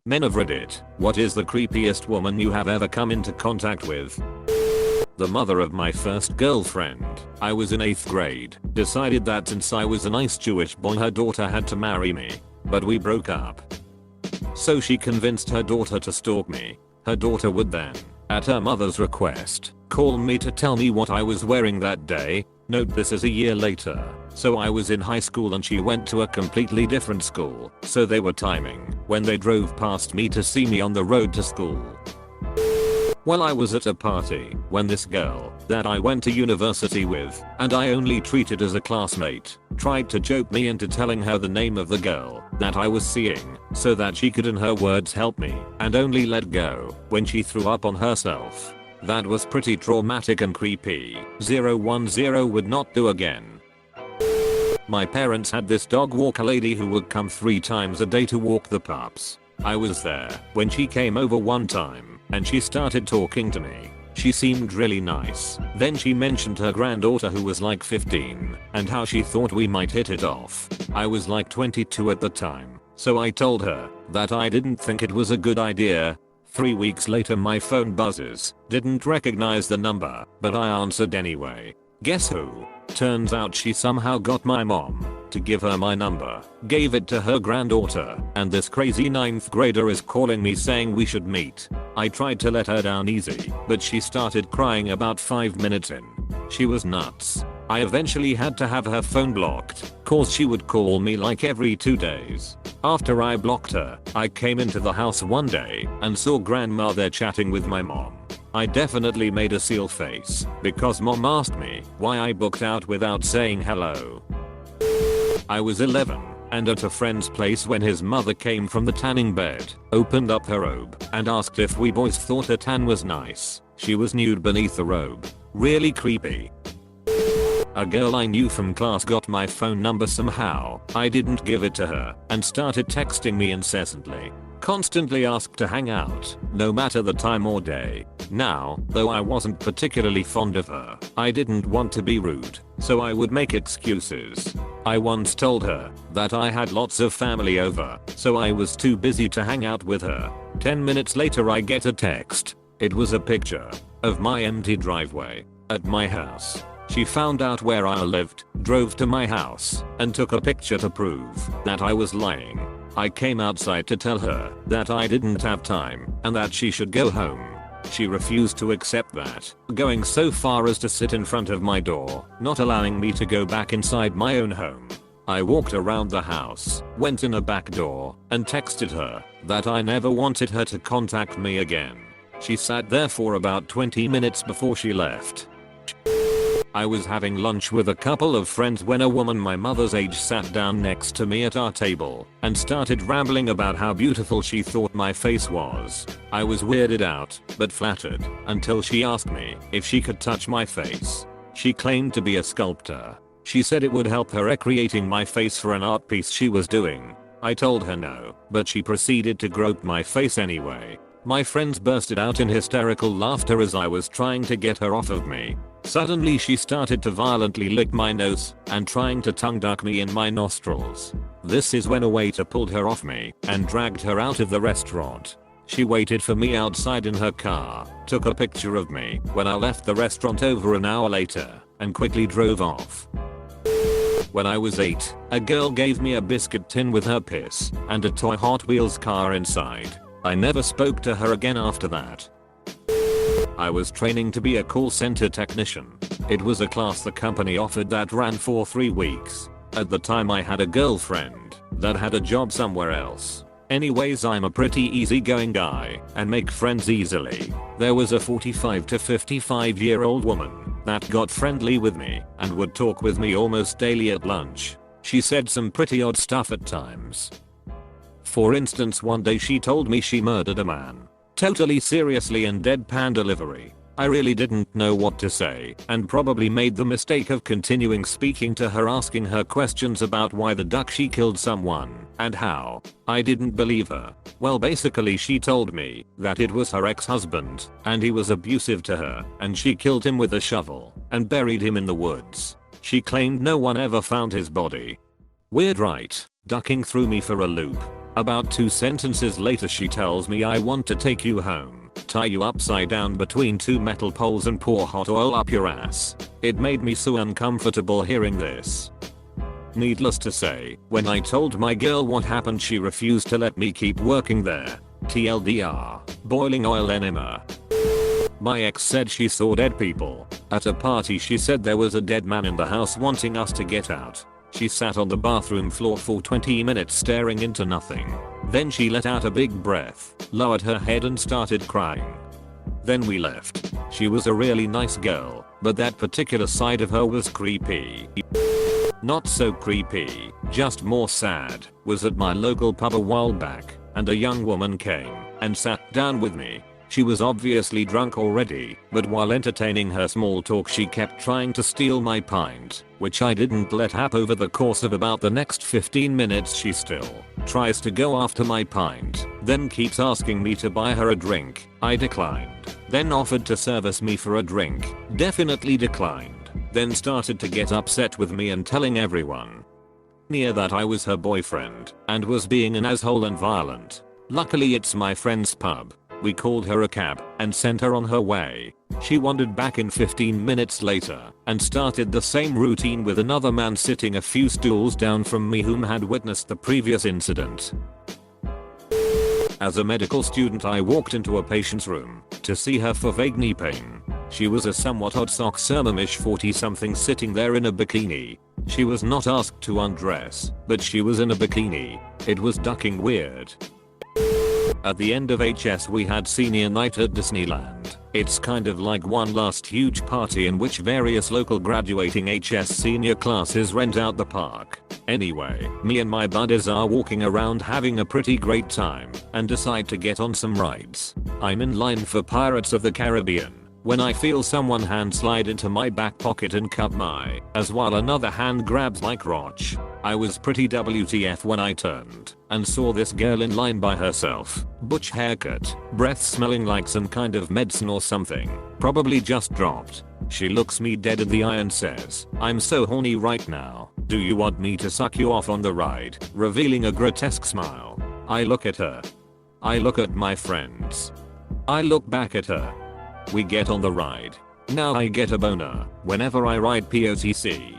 Men of Reddit, what is the creepiest woman you have ever come into contact with? The mother of my first girlfriend. I was in 8th grade, decided that since I was a nice Jewish boy her daughter had to marry me. But we broke up. So she convinced her daughter to stalk me. Her daughter would then, at her mother's request, call me to tell me what I was wearing that day. Note this is a year later. So I was in high school and she went to a completely different school. So they were timing when they drove past me to see me on the road to school. Well, I was at a party when this girl that I went to university with, and I only treated as a classmate, tried to joke me into telling her the name of the girl that I was seeing so that she could, in her words, help me, and only let go when she threw up on herself. That was pretty traumatic and creepy. 010 would not do again. My parents had this dog walker lady who would come 3 times a day to walk the pups. I was there when she came over one time and she started talking to me. She seemed really nice. Then she mentioned her granddaughter who was like 15 and how she thought we might hit it off. I was like 22 at the time, so I told her that I didn't think it was a good idea. 3 weeks later my phone buzzes. Didn't recognize the number, but I answered anyway. Guess who? Turns out she somehow got my mom to give her my number, gave it to her granddaughter, and this crazy 9th grader is calling me saying we should meet. I tried to let her down easy, but she started crying about 5 minutes in. She was nuts. I eventually had to have her phone blocked, cause she would call me like every 2 days. After I blocked her, I came into the house one day and saw grandma there chatting with my mom. I definitely made a seal face because mom asked me why I booked out without saying hello. I was 11 and at a friend's place when his mother came from the tanning bed, opened up her robe, and asked if we boys thought her tan was nice. She was nude beneath the robe. Really creepy. A girl I knew from class got my phone number somehow. I didn't give it to her and started texting me incessantly. Constantly asked to hang out, no matter the time or day. Now, though I wasn't particularly fond of her, I didn't want to be rude, so I would make excuses. I once told her that I had lots of family over, so I was too busy to hang out with her. 10 minutes later I get a text. It was a picture of my empty driveway at my house. She found out where I lived, drove to my house, and took a picture to prove that I was lying. I came outside to tell her that I didn't have time and that she should go home. She refused to accept that, going so far as to sit in front of my door, not allowing me to go back inside my own home. I walked around the house, went in a back door, and texted her that I never wanted her to contact me again. She sat there for about 20 minutes before she left. I was having lunch with a couple of friends when a woman my mother's age sat down next to me at our table and started rambling about how beautiful she thought my face was. I was weirded out, but flattered, until she asked me if she could touch my face. She claimed to be a sculptor. She said it would help her recreating my face for an art piece she was doing. I told her no, but she proceeded to grope my face anyway. My friends bursted out in hysterical laughter as I was trying to get her off of me. Suddenly she started to violently lick my nose and trying to tongue duck me in my nostrils. This is when a waiter pulled her off me and dragged her out of the restaurant. She waited for me outside in her car, took a picture of me when I left the restaurant over an hour later, and quickly drove off. When I was 8, a girl gave me a biscuit tin with her piss and a toy Hot Wheels car inside. I never spoke to her again after that. I was training to be a call center technician. It was a class the company offered that ran for 3 weeks. At the time I had a girlfriend that had a job somewhere else. Anyways, I'm a pretty easygoing guy and make friends easily. There was a 45 to 55-year-old woman that got friendly with me and would talk with me almost daily at lunch. She said some pretty odd stuff at times. For instance, one day she told me she murdered a man. Totally seriously and deadpan delivery. I really didn't know what to say and probably made the mistake of continuing speaking to her, asking her questions about why the duck she killed someone and how. I didn't believe her. Well, basically she told me that it was her ex-husband and he was abusive to her and she killed him with a shovel and buried him in the woods. She claimed no one ever found his body. Weird, right? Ducking threw me for a loop. About 2 sentences later she tells me I want to take you home, tie you upside down between 2 metal poles and pour hot oil up your ass. It made me so uncomfortable hearing this. Needless to say, when I told my girl what happened she refused to let me keep working there. TLDR, boiling oil enema. My ex said she saw dead people. At a party she said there was a dead man in the house wanting us to get out. She sat on the bathroom floor for 20 minutes staring into nothing. Then she let out a big breath, lowered her head and started crying. Then we left. She was a really nice girl, but that particular side of her was creepy. Not so creepy, just more sad, was at my local pub a while back, and a young woman came and sat down with me. She was obviously drunk already, but while entertaining her small talk she kept trying to steal my pint, which I didn't let happen. Over the course of about the next 15 minutes she still tries to go after my pint, then keeps asking me to buy her a drink. I declined, then offered to service me for a drink, definitely declined, then started to get upset with me and telling everyone near that I was her boyfriend and was being an asshole and violent. Luckily it's my friend's pub. We called her a cab and sent her on her way. She wandered back in 15 minutes later and started the same routine with another man sitting a few stools down from me whom had witnessed the previous incident. As a medical student I walked into a patient's room to see her for vague knee pain. She was a somewhat odd sock-sermonish 40-something sitting there in a bikini. She was not asked to undress, but she was in a bikini. It was ducking weird. At the end of HS we had senior night at Disneyland. It's kind of like one last huge party in which various local graduating HS senior classes rent out the park. Anyway, me and my buddies are walking around having a pretty great time and decide to get on some rides. I'm in line for Pirates of the Caribbean when I feel someone hand slide into my back pocket and cup my as while another hand grabs my crotch. I was pretty WTF when I turned and saw this girl in line by herself. Butch haircut, breath smelling like some kind of medicine or something, probably just dropped. She looks me dead in the eye and says, "I'm so horny right now. Do you want me to suck you off on the ride?" revealing a grotesque smile. I look at her. I look at my friends. I look back at her. We get on the ride. Now I get a boner whenever I ride POTC.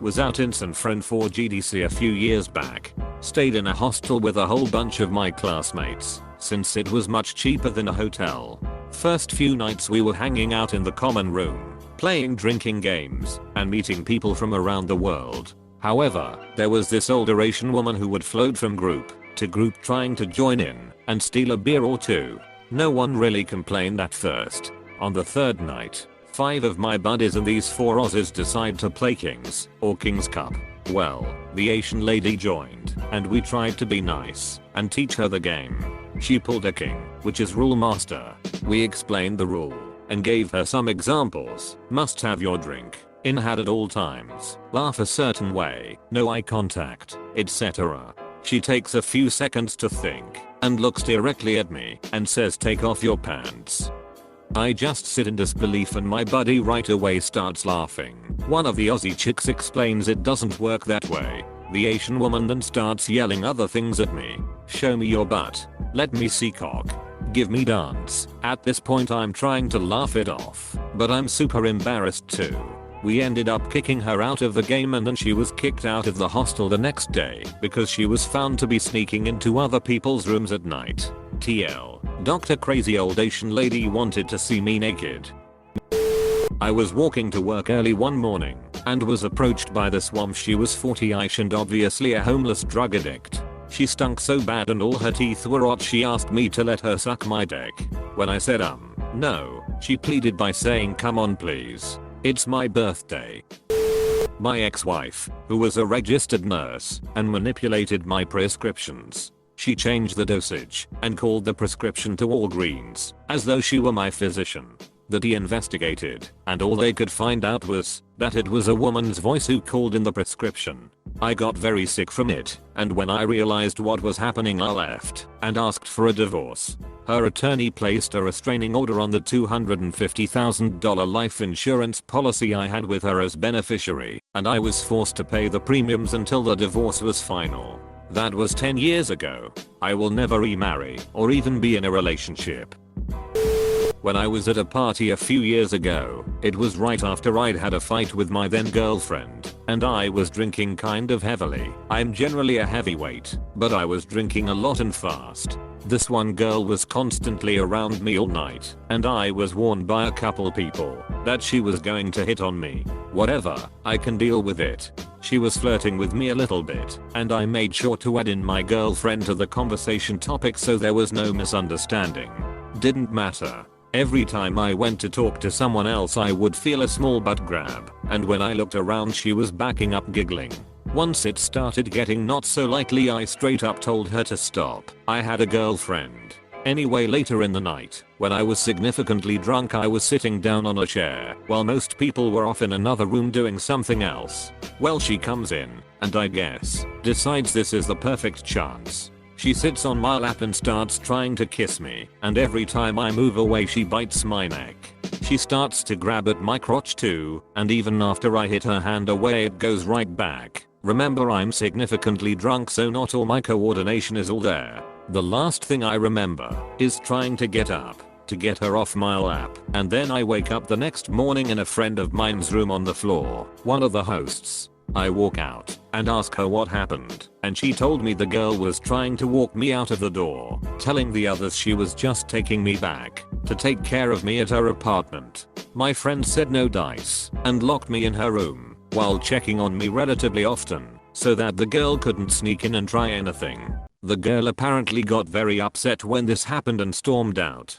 Was out in San Fran for GDC a few years back. Stayed in a hostel with a whole bunch of my classmates since it was much cheaper than a hotel. First few nights we were hanging out in the common room, playing drinking games and meeting people from around the world. However, there was this older Asian woman who would float from group to group trying to join in and steal a beer or two. No one really complained at first. On the third night, 5 of my buddies and these 4 Aussies decide to play Kings or King's Cup. Well, the Asian lady joined and we tried to be nice and teach her the game. She pulled a king, which is rule master. We explained the rule and gave her some examples. Must have your drink in hand at all times. Laugh a certain way. No eye contact, etc. She takes a few seconds to think and looks directly at me and says, "Take off your pants." I just sit in disbelief and my buddy right away starts laughing. One of the Aussie chicks explains it doesn't work that way. The Asian woman then starts yelling other things at me. "Show me your butt. Let me see cock. Give me dance." At this point I'm trying to laugh it off, but I'm super embarrassed too. We ended up kicking her out of the game and then she was kicked out of the hostel the next day because she was found to be sneaking into other people's rooms at night. TL. Dr. Crazy Old Asian Lady wanted to see me naked. I was walking to work early one morning and was approached by this woman. She was 40ish and obviously a homeless drug addict. She stunk so bad and all her teeth were rot she asked me to let her suck my dick. When I said no, she pleaded by saying, "Come on please. It's my birthday." My ex-wife, who was a registered nurse and manipulated my prescriptions. She changed the dosage and called the prescription to Walgreens as though she were my physician. That he investigated and all they could find out was that it was a woman's voice who called in the prescription. I got very sick from it and when I realized what was happening I left and asked for a divorce. Her attorney placed a restraining order on the $250,000 life insurance policy I had with her as beneficiary and I was forced to pay the premiums until the divorce was final. That was 10 years ago. I will never remarry or even be in a relationship. When I was at a party a few years ago, it was right after I'd had a fight with my then girlfriend, and I was drinking kind of heavily. I'm generally a heavyweight, but I was drinking a lot and fast. This one girl was constantly around me all night, and I was warned by a couple people that she was going to hit on me. Whatever, I can deal with it. She was flirting with me a little bit, and I made sure to add in my girlfriend to the conversation topic so there was no misunderstanding. Didn't matter. Every time I went to talk to someone else I would feel a small butt grab, and when I looked around she was backing up giggling. Once it started getting not so likely I straight up told her to stop. I had a girlfriend. Anyway, later in the night, when I was significantly drunk, I was sitting down on a chair while most people were off in another room doing something else. Well, she comes in, and I guess decides this is the perfect chance. She sits on my lap and starts trying to kiss me, and every time I move away she bites my neck. She starts to grab at my crotch too, and even after I hit her hand away it goes right back. Remember, I'm significantly drunk, so not all my coordination is all there. The last thing I remember is trying to get up to get her off my lap, and then I wake up the next morning in a friend of mine's room on the floor, one of the hosts. I walk out and ask her what happened, and she told me the girl was trying to walk me out of the door, telling the others she was just taking me back to take care of me at her apartment. My friend said no dice and locked me in her room while checking on me relatively often so that the girl couldn't sneak in and try anything. The girl apparently got very upset when this happened and stormed out.